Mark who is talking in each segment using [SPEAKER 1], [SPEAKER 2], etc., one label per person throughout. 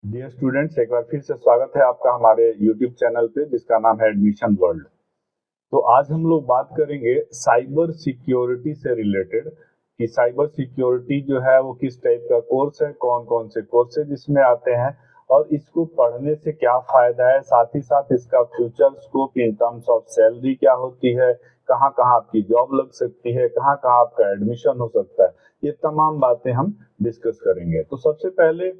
[SPEAKER 1] Dear students, एक बार फिर से स्वागत है आपका हमारे यूट्यूब चैनल पे जिसका नाम है एडमिशन वर्ल्ड। तो आज हम लोग बात करेंगे साइबर सिक्योरिटी से रिलेटेड कि साइबर सिक्योरिटी जो है वो किस टाइप का कोर्स है, कौन कौन से कोर्सेज इसमें आते हैं और इसको पढ़ने से क्या फायदा है, साथ ही साथ इसका future scope in terms of salary क्या होती है, कहाँ कहाँ आपकी जॉब लग सकती है, कहाँ कहाँ आपका एडमिशन हो सकता है। ये तमाम बातें हम डिस्कस करेंगे। तो सबसे पहले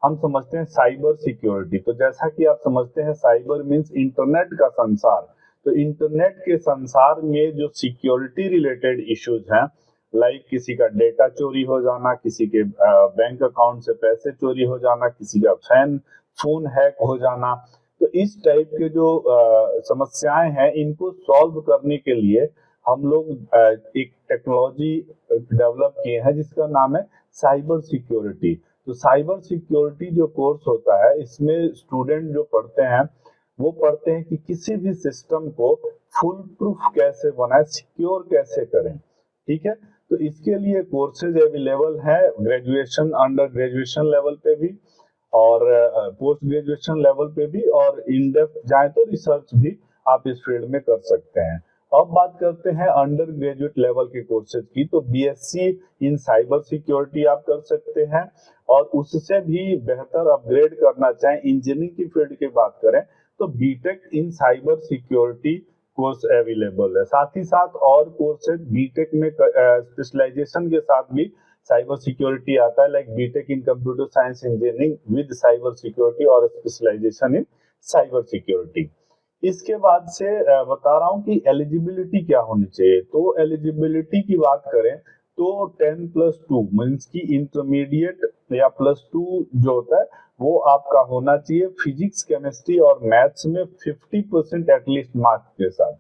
[SPEAKER 1] हम समझते हैं साइबर सिक्योरिटी। तो जैसा कि आप समझते हैं साइबर मीन्स इंटरनेट का संसार। तो इंटरनेट के संसार में जो सिक्योरिटी रिलेटेड इश्यूज हैं, लाइक किसी का डेटा चोरी हो जाना, किसी के बैंक अकाउंट से पैसे चोरी हो जाना, किसी का फोन हैक हो जाना, तो इस टाइप के जो समस्याएं हैं इनको सॉल्व करने के लिए हम लोग एक टेक्नोलॉजी डेवलप किए हैं जिसका नाम है साइबर सिक्योरिटी। तो साइबर सिक्योरिटी जो कोर्स होता है इसमें स्टूडेंट जो पढ़ते हैं वो पढ़ते हैं कि किसी भी सिस्टम को फुल प्रूफ कैसे बनाए, सिक्योर कैसे करें। ठीक है, तो इसके लिए कोर्सेज अवेलेबल है ग्रेजुएशन, अंडर ग्रेजुएशन लेवल पे भी और पोस्ट ग्रेजुएशन लेवल पे भी, और इन डेप्थ जाए तो रिसर्च भी आप इस फील्ड में कर सकते हैं। अब बात करते हैं अंडर ग्रेजुएट लेवल के कोर्सेज की। तो बीएससी इन साइबर सिक्योरिटी आप कर सकते हैं, और उससे भी बेहतर अपग्रेड करना चाहें, इंजीनियरिंग की फील्ड की बात करें तो बीटेक इन साइबर सिक्योरिटी कोर्स अवेलेबल है। साथ ही साथ और कोर्सेज बीटेक में स्पेशलाइजेशन के साथ भी साइबर सिक्योरिटी आता है, like BTech in computer science engineering with cyber security और स्पेशलाइजेशन इन साइबर सिक्योरिटी। इसके बाद से बता रहा हूँ कि एलिजिबिलिटी क्या होनी चाहिए। तो एलिजिबिलिटी की बात करें तो 10+2 मीन्स की इंटरमीडिएट या +2 जो होता है वो आपका होना चाहिए फिजिक्स, केमिस्ट्री और मैथ्स में 50% एटलीस्ट मार्क्स के साथ।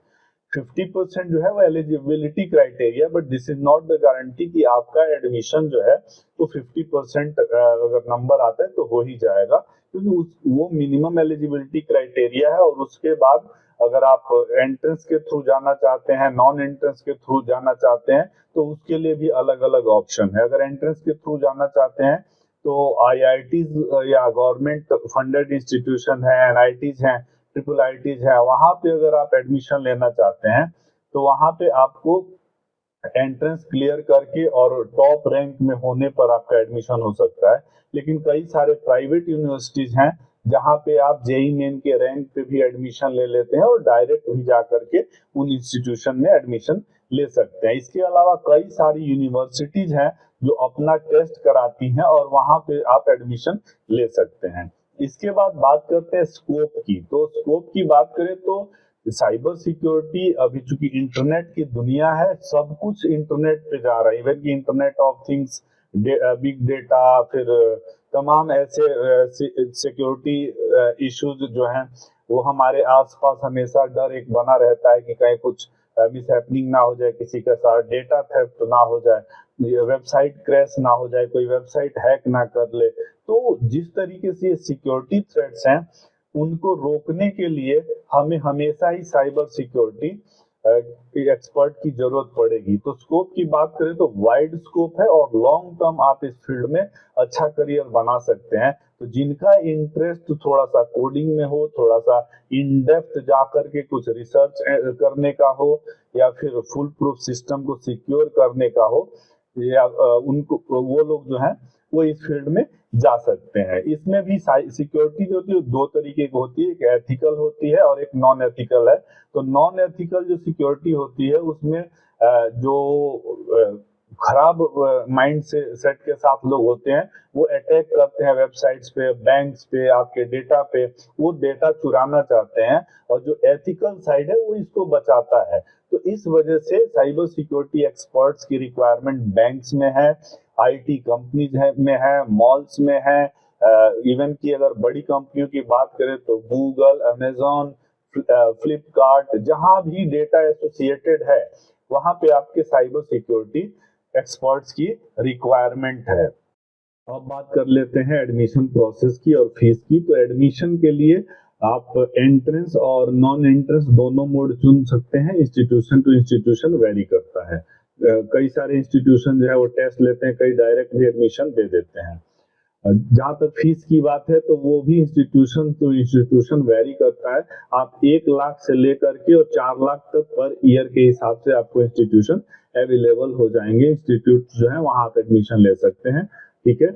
[SPEAKER 1] 50% जो है वो eligibility criteria, but this is not the guarantee कि आपका एडमिशन जो है वो 50% अगर नंबर आता है तो हो ही जाएगा, क्योंकि वो मिनिमम एलिजिबिलिटी क्राइटेरिया है। और उसके बाद अगर आप एंट्रेंस के थ्रू जाना चाहते हैं, नॉन एंट्रेंस के थ्रू जाना चाहते हैं, तो उसके लिए भी अलग अलग ऑप्शन है। अगर एंट्रेंस के थ्रू जाना चाहते हैं तो आईआईटीज या गवर्नमेंट फंडेड इंस्टीट्यूशन है, एनआईटीज हैं, ट्रिपल आईटीज है, वहां पे अगर आप एडमिशन लेना चाहते हैं तो वहां पे आपको एंट्रेंस क्लियर करके और टॉप रैंक में होने पर आपका एडमिशन हो सकता है। लेकिन कई सारे प्राइवेट यूनिवर्सिटीज हैं जहां पे आप जेई मेन के रैंक पे भी एडमिशन ले लेते हैं और डायरेक्ट भी जा करके उन इंस्टीट्यूशन में एडमिशन ले सकते हैं। इसके अलावा कई सारी यूनिवर्सिटीज हैं जो अपना टेस्ट कराती हैं और वहां पे आप एडमिशन ले सकते हैं। इसके बाद बात करते हैं स्कोप की। तो स्कोप की बात करें तो साइबर सिक्योरिटी अभी चूंकि इंटरनेट की दुनिया है, सब कुछ इंटरनेट पे जा रहा है, इवन की internet of things, big data, फिर तमाम ऐसे सिक्योरिटी इश्यूज जो हैं वो हमारे आसपास हमेशा डर एक बना रहता है कि कहीं कुछ मिस हैपनिंग ना हो जाए, किसी के साथ डेटा थेफ्ट ना हो जाए, वेबसाइट क्रैश ना हो जाए, कोई वेबसाइट हैक ना कर ले। तो जिस तरीके से ये सिक्योरिटी थ्रेट्स हैं उनको रोकने के लिए हमें हमेशा ही साइबर सिक्योरिटी एक्सपर्ट की जरूरत पड़ेगी। तो स्कोप की बात करें तो वाइड स्कोप है और लॉन्ग टर्म आप इस फील्ड में अच्छा करियर बना सकते हैं। तो जिनका इंटरेस्ट थोड़ा सा कोडिंग में हो, थोड़ा सा इन डेप्थ जा करके कुछ रिसर्च करने का हो, या फिर फुल प्रूफ सिस्टम को सिक्योर करने का हो, या उनको वो लोग जो हैं वो इस फील्ड में जा सकते हैं। इसमें भी सिक्योरिटी जो होती है दो तरीके की होती है, एक एथिकल होती है और एक नॉन एथिकल है। तो नॉन एथिकल जो सिक्योरिटी होती है उसमें जो खराब माइंड से सेट के साथ लोग होते हैं वो अटैक करते हैं वेबसाइट्स पे, बैंक्स पे, आपके डेटा पे, वो डेटा चुराना चाहते हैं। और जो एथिकल साइड है वो इसको बचाता है। तो इस वजह से साइबर सिक्योरिटी एक्सपर्ट्स की रिक्वायरमेंट बैंक्स में है, आईटी कंपनीज में है, मॉल्स में है, इवन की अगर बड़ी कंपनियों की बात करें तो गूगल, अमेजॉन, फ्लिपकार्ट, जहां भी डेटा एसोसिएटेड है वहां पे आपके साइबर सिक्योरिटी एक्सपर्ट्स की रिक्वायरमेंट है। अब बात कर लेते हैं एडमिशन प्रोसेस की और फीस की। तो एडमिशन के लिए आप एंट्रेंस और नॉन एंट्रेंस दोनों मोड चुन सकते हैं। इंस्टीट्यूशन टू इंस्टीट्यूशन वेरी करता है। कई सारे इंस्टीट्यूशन जो है वो टेस्ट लेते हैं, कई डायरेक्ट भी एडमिशन दे देते हैं। जहाँ तक फीस की बात है तो वो भी इंस्टीट्यूशन टू इंस्टीट्यूशन वेरी करता है। आप 1 लाख से लेकर के और 4 लाख तक पर ईयर के हिसाब से आपको इंस्टीट्यूशन अवेलेबल हो जाएंगे। इंस्टीट्यूट जो है वहां आप एडमिशन ले सकते हैं, ठीक है।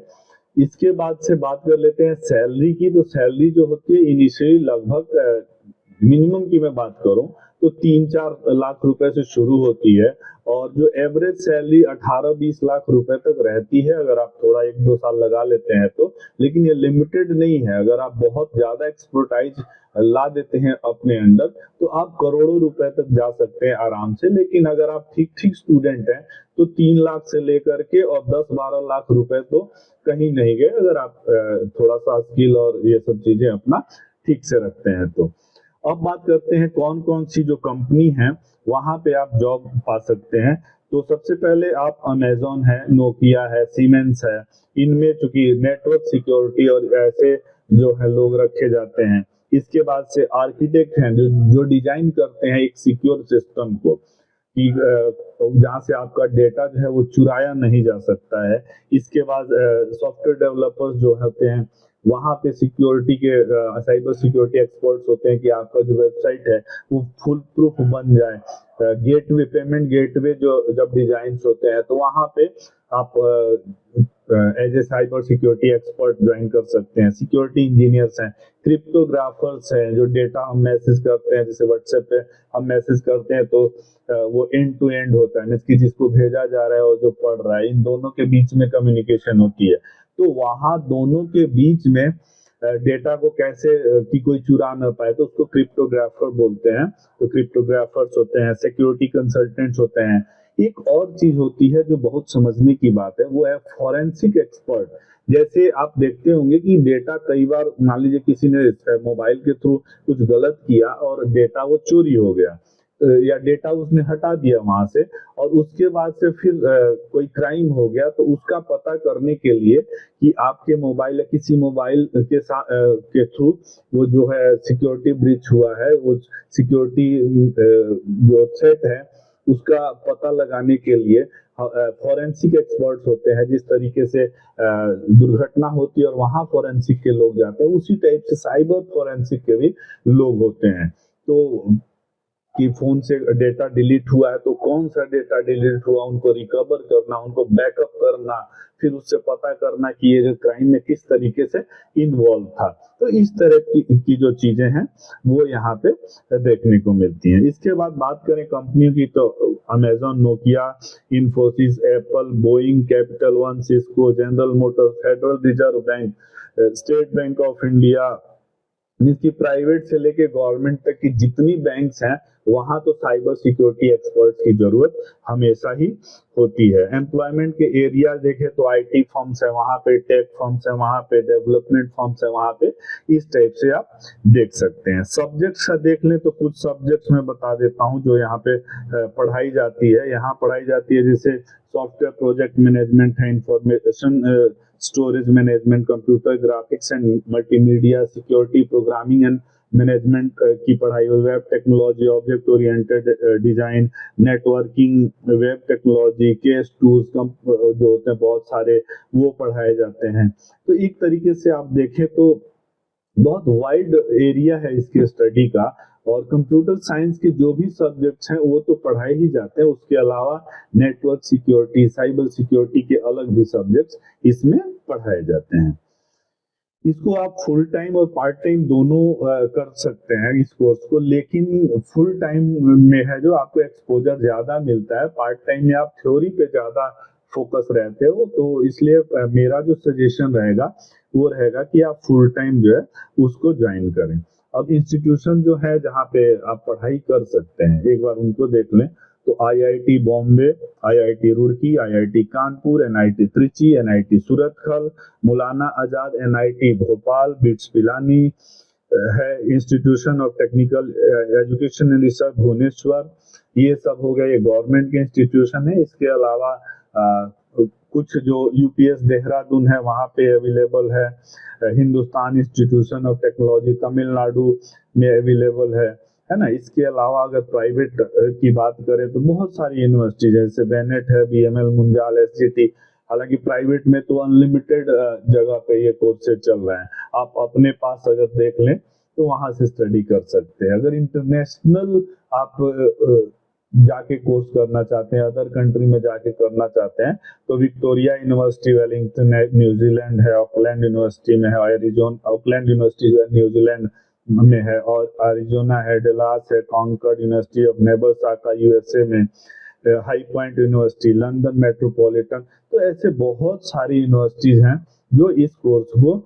[SPEAKER 1] इसके बाद से बात कर लेते हैं सैलरी की। तो सैलरी जो होती है इनिशियली लगभग मिनिमम की मैं बात करूं तो 3-4 लाख रुपए से शुरू होती है और जो एवरेज सैलरी 18-20 लाख रुपए तक रहती है अगर आप थोड़ा 1-2 साल लगा लेते हैं तो। लेकिन ये लिमिटेड नहीं है, अगर आप बहुत ज्यादा एक्सपर्टाइज ला देते हैं अपने अंदर तो आप करोड़ों रुपए तक जा सकते हैं आराम से। लेकिन अगर आप ठीक ठीक स्टूडेंट हैं तो 3 लाख से लेकर के और 10-12 लाख रुपए तो कहीं नहीं गए, अगर आप थोड़ा सा स्किल और ये सब चीजें अपना ठीक से रखते हैं तो। अब बात करते हैं कौन कौन सी जो कंपनी है वहां पे आप जॉब पा सकते हैं। तो सबसे पहले आप अमेजोन है, नोकिया है, सीमेंस है, इनमें चूंकि नेटवर्क सिक्योरिटी और ऐसे जो है लोग रखे जाते हैं। इसके बाद से आर्किटेक्ट हैं जो डिजाइन करते हैं एक सिक्योर सिस्टम को कि जहाँ से आपका डेटा जो है वो चुराया नहीं जा सकता है। इसके बाद सॉफ्टवेयर डेवलपर्स जो होते हैं वहां पे सिक्योरिटी के साइबर सिक्योरिटी एक्सपर्ट्स होते हैं कि आपका जो वेबसाइट है वो फुल प्रूफ बन जाए। गेटवे, पेमेंट गेटवे जो जब डिजाइन होते हैं तो वहां पे आप as a cyber security expert join कर सकते हैं। सिक्योरिटी इंजीनियर्स हैं, क्रिप्टोग्राफर्स हैं, जो डेटा हम मैसेज करते हैं जैसे व्हाट्सएप पे हम मैसेज करते हैं तो वो एंड टू एंड होता है, कि जिसको भेजा जा रहा है और जो पढ़ रहा है, इन दोनों के बीच में कम्युनिकेशन होती है। तो वहां दोनों के बीच में डेटा को कैसे कि कोई चुरा ना पाए तो उसको क्रिप्टोग्राफर बोलते हैं। तो क्रिप्टोग्राफर्स होते हैं, सिक्योरिटी कंसल्टेंट्स होते हैं। एक और चीज होती है जो बहुत समझने की बात है, वो है फॉरेंसिक एक्सपर्ट। जैसे आप देखते होंगे कि डेटा कई बार मान लीजिए किसी ने मोबाइल के थ्रू कुछ गलत किया और डेटा वो चोरी हो गया या डेटा उसने हटा दिया वहां से और उसके बाद से फिर कोई क्राइम हो गया तो उसका पता करने के लिए कि आपके मोबाइल या किसी मोबाइल के साथ के थ्रू वो जो है सिक्योरिटी ब्रीच हुआ है, वो सिक्योरिटी जो थ्रेट है उसका पता लगाने के लिए फॉरेंसिक एक्सपर्ट्स होते हैं। जिस तरीके से दुर्घटना होती है और वहां फॉरेंसिक के लोग जाते हैं, उसी टाइप से साइबर फॉरेंसिक के भी लोग होते हैं। तो कि फोन से डेटा डिलीट हुआ है तो कौन सा डेटा डिलीट हुआ, उनको रिकवर करना, उनको बैकअप करना, फिर उससे पता करना कि ये जो क्राइम में किस तरीके से इन्वॉल्व था। तो इस तरह की जो चीजें हैं वो यहाँ पे देखने को मिलती हैं। इसके बाद बात करें कंपनियों की तो Amazon, Nokia, Infosys, Apple, Boeing, capital one, Cisco, general Motors, federal reserve bank, state bank of India, इसकी प्राइवेट से लेके गवर्नमेंट तक की जितनी बैंक्स हैं वहां तो साइबर सिक्योरिटी एक्सपर्ट्स की जरूरत हमेशा ही होती है। एम्प्लॉयमेंट के एरिया देखें तो आईटी फर्म्स है वहां पे, टेक फर्म्स है वहां पे, डेवलपमेंट फर्म्स है वहां पे, इस टाइप से आप देख सकते हैं। सब्जेक्ट्स का देख लें तो कुछ सब्जेक्ट्स मैं बता देता हूं जो यहाँ पे पढ़ाई जाती है। यहाँ पढ़ाई जाती है जैसे सॉफ्टवेयर प्रोजेक्ट मैनेजमेंट है, information storage management, computer graphics and multimedia, security, programming and management की पढ़ाई, web technology, object oriented design, networking, web technology, case tools जो होते हैं बहुत सारे वो पढ़ाए जाते हैं। तो एक तरीके से आप देखें तो बहुत वाइड एरिया है इसके स्टडी का और कंप्यूटर साइंस के जो भी सब्जेक्ट्स हैं वो तो पढ़ाए ही जाते हैं। उसके अलावा नेटवर्क सिक्योरिटी, साइबर सिक्योरिटी के अलग भी सब्जेक्ट्स इसमें पढ़ाए जाते हैं। इसको आप फुल टाइम और पार्ट टाइम दोनों कर सकते हैं इस कोर्स को, लेकिन फुल टाइम में है जो आपको एक्सपोजर ज्यादा मिलता है, पार्ट टाइम में आप थ्योरी पे ज्यादा फोकस रहते हो। तो इसलिए मेरा जो सजेशन रहेगा वो रहेगा कि आप फुल टाइम जो है उसको ज्वाइन करें। अब इंस्टीट्यूशन जो है जहाँ पे आप पढ़ाई कर सकते हैं एक बार उनको देख लें तो IIT Bombay, IIT Roorkee, IIT Kanpur, NIT Trichy, NIT Surathkal, Maulana Azad, NIT Bhopal, BITS Pilani है, institution of technical education and research Bhubaneswar, ये सब हो गए, ये गवर्नमेंट के इंस्टीट्यूशन है। इसके अलावा कुछ जो यूपीएस देहरादून है वहाँ पे अवेलेबल है, Hindustan institution of technology Tamil Nadu में अवेलेबल है ना। इसके अलावा अगर प्राइवेट की बात करें तो बहुत सारी यूनिवर्सिटी जैसे बेनेट है, बीएमएल, मुंजाल, एसजीटी, हालांकि प्राइवेट में तो अनलिमिटेड जगह पे ये कोर्सेज चल रहे हैं। आप अपने पास अगर देख लें तो वहां से स्टडी कर सकते हैं। अगर इंटरनेशनल आप जाके कोर्स करना चाहते हैं, अदर कंट्री में जाके करना चाहते हैं, तो विक्टोरिया यूनिवर्सिटी वेलिंगटन है, न्यूजीलैंड है, ऑकलैंड यूनिवर्सिटी में है, ऑकलैंड यूनिवर्सिटी जो है न्यूजीलैंड में है, और अरिजोना है, डलास है, Concord University of Nebraska USA में, High Point University, London Metropolitan. तो ऐसे बहुत सारी यूनिवर्सिटीज हैं जो इस कोर्स को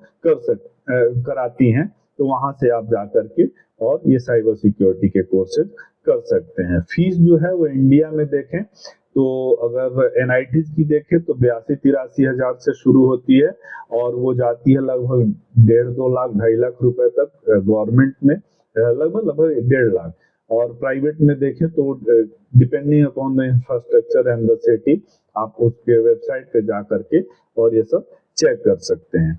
[SPEAKER 1] कराती हैं। तो वहां से आप जा करके और ये साइबर सिक्योरिटी के कोर्सेज कर सकते हैं। फीस जो है वो इंडिया में देखें तो अगर एनआईटीज की देखें तो 82-83 हजार से शुरू होती है और वो जाती है लगभग 1.5-2 लाख 2.5 लाख रुपए तक। गवर्नमेंट में लगभग 1.5 लाख, और प्राइवेट में देखें तो depending upon the infrastructure and the city आप उसके वेबसाइट पे जा करके और ये सब चेक कर सकते हैं।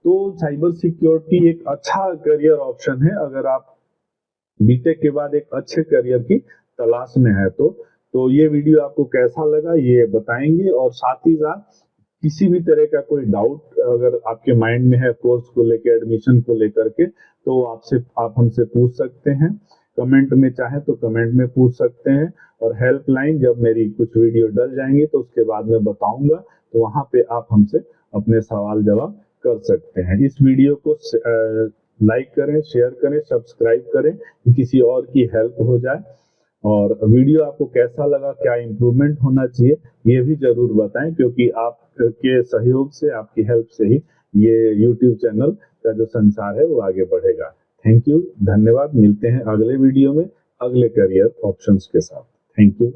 [SPEAKER 1] तो साइबर सिक्योरिटी एक अच्छा करियर ऑप्शन है अगर आप बीटेक के बाद एक अच्छे करियर की तलाश में है। तो ये वीडियो आपको कैसा लगा ये बताएंगे, और साथ ही साथ किसी भी तरह का कोई डाउट अगर आपके माइंड में है कोर्स को लेकर, एडमिशन को लेकर के, तो आप हमसे पूछ सकते हैं। कमेंट में चाहे तो कमेंट में पूछ सकते हैं, और हेल्पलाइन जब मेरी कुछ वीडियो डल जाएंगे तो उसके बाद में बताऊंगा, तो वहां पे आप हमसे अपने सवाल जवाब कर सकते हैं। इस वीडियो को लाइक करें, शेयर करें, सब्सक्राइब करें कि किसी और की हेल्प हो जाए। और वीडियो आपको कैसा लगा, क्या इम्प्रूवमेंट होना चाहिए, ये भी जरूर बताएं, क्योंकि आपके सहयोग से, आपकी हेल्प से ही ये YouTube चैनल का जो संसार है वो आगे बढ़ेगा। थैंक यू, धन्यवाद। मिलते हैं अगले वीडियो में अगले करियर ऑप्शंस के साथ। Thank you.